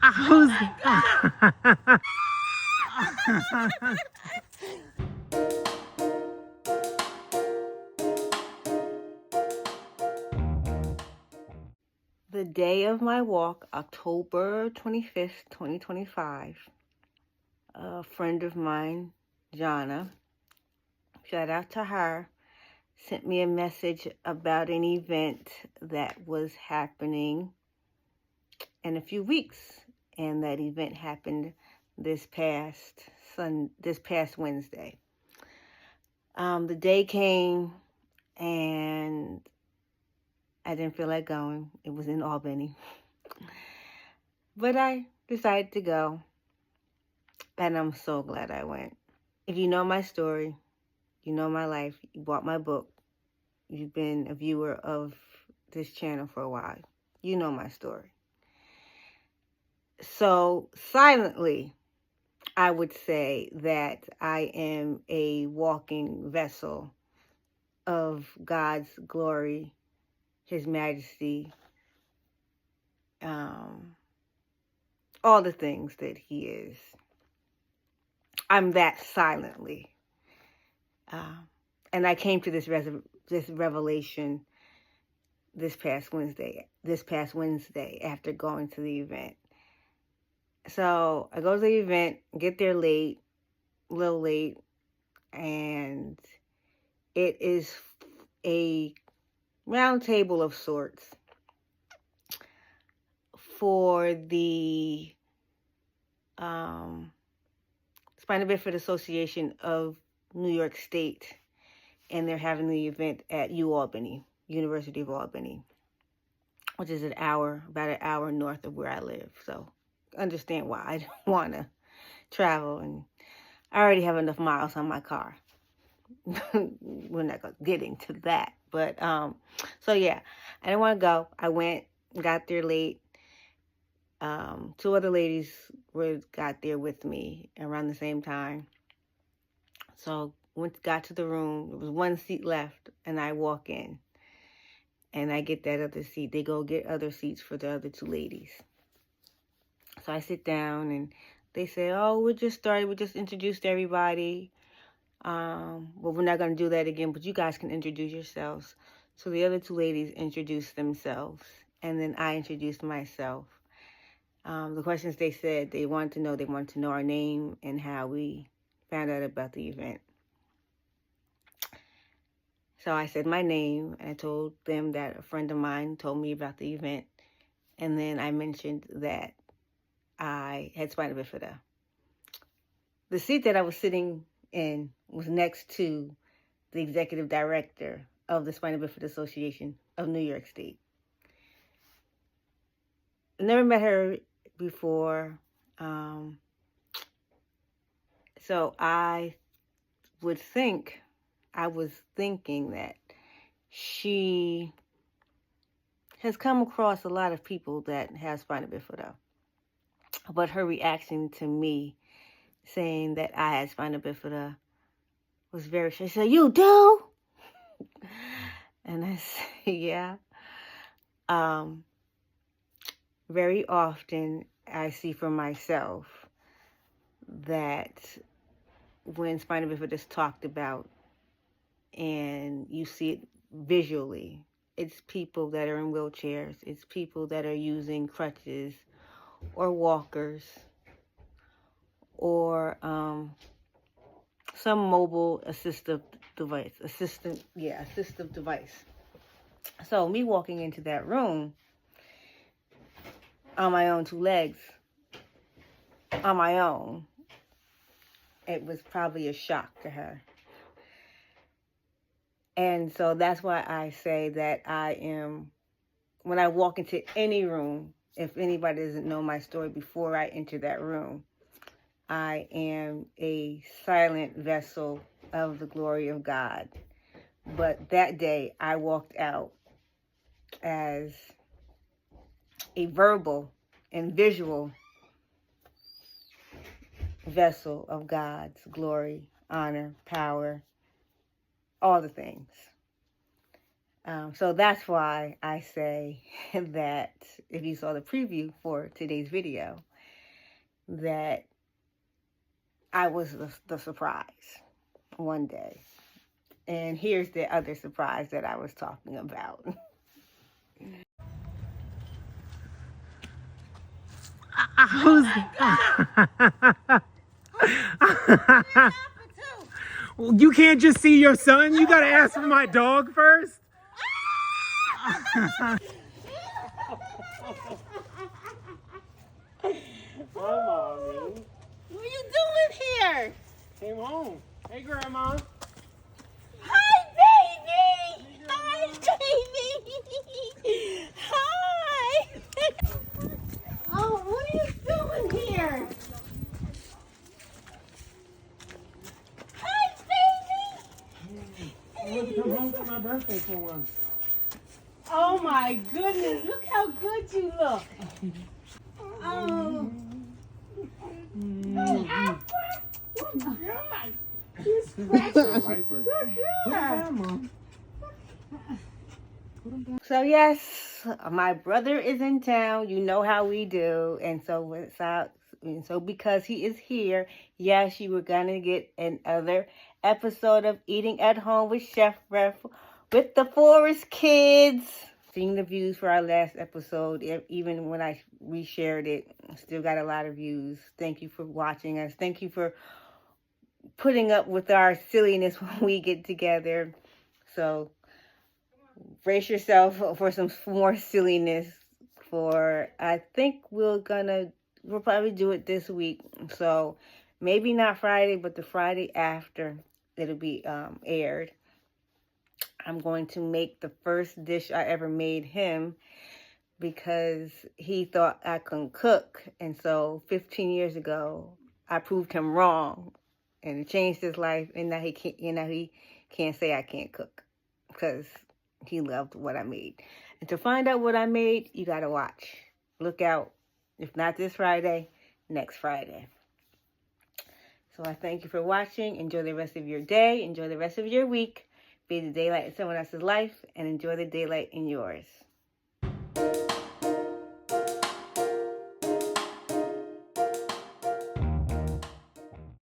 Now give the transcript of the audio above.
Who's The day of my walk, October 25th, 2025, a friend of mine, Jana, shout out to her, sent me a message about an event that was happening in a few weeks. And that event happened this past Wednesday. The day came and I didn't feel like going. It was in Albany. But I decided to go. And I'm so glad I went. If you know my story, you know my life, you bought my book, you've been a viewer of this channel for a while, you know my story. So silently, I would say that I am a walking vessel of God's glory, His majesty, all the things that He is. I'm that silently. And I came to this revelation this past Wednesday after going to the event. So I go to the event, get there late, a little late, and it is a round table of sorts for the Spina Bifida Association of New York State, and they're having the event at UAlbany, University of Albany, which is about an hour north of where I live. So understand why I don't want to travel, and I already have enough miles on my car. We're not getting to that, but so yeah, I didn't want to go. I went, got there late. Two other ladies got there with me around the same time. So got to the room. There was one seat left, and I walk in, and I get that other seat. They go get other seats for the other two ladies. So I sit down, and they say, "Oh, we just started. We just introduced everybody. Well, we're not going to do that again, but you guys can introduce yourselves." So the other two ladies introduced themselves, and then I introduced myself. The questions they said they wanted to know our name and how we found out about the event. So I said my name, and I told them that a friend of mine told me about the event, and then I mentioned that I had spina bifida. The seat that I was sitting in was next to the executive director of the Spina Bifida Association of New York State. I never met her before, so I was thinking that she has come across a lot of people that have spina bifida, but her reaction to me saying that I had spina bifida was very, she said, "You do?" And I said, "Yeah." Very often I see for myself that when spina bifida is talked about and you see it visually, it's people that are in wheelchairs, it's people that are using crutches or walkers or some mobile assistive device. So me walking into that room on my own two legs, on my own, it was probably a shock to her. And so that's why I say that when I walk into any room, if anybody doesn't know my story before I enter that room, I am a silent vessel of the glory of God. But that day, I walked out as a verbal and visual vessel of God's glory, honor, power, all the things. So that's why I say that if you saw the preview for today's video, that I was the surprise one day. And here's the other surprise that I was talking about. Who's Well, you can't just see your son. You gotta ask for my dog first. Hi, Mommy. What are you doing here? Came home. Hey, Grandma. Hi, baby! Hi, baby! Hi! Oh, what are you doing here? Hi, baby! I want to come home for my birthday for once. Oh my goodness, look how good you look. Oh. Oh God. He's Hyper. So yes, my brother is in town. You know how we do. And so because he is here, yes, you were gonna get another episode of Eating at Home with Chef Ref with the Forest Kids. Seeing the views for our last episode, even when I reshared it, still got a lot of views. Thank you for watching us. Thank you for putting up with our silliness when we get together. So brace yourself for some more silliness. I think we'll probably do it this week. So maybe not Friday, but the Friday after it'll be aired. I'm going to make the first dish I ever made him because he thought I couldn't cook. And so 15 years ago, I proved him wrong and it changed his life. And now he can't say I can't cook because he loved what I made. And to find out what I made, you got to watch. Look out. If not this Friday, next Friday. So I thank you for watching. Enjoy the rest of your day. Enjoy the rest of your week. Be the daylight in someone else's life and enjoy the daylight in yours.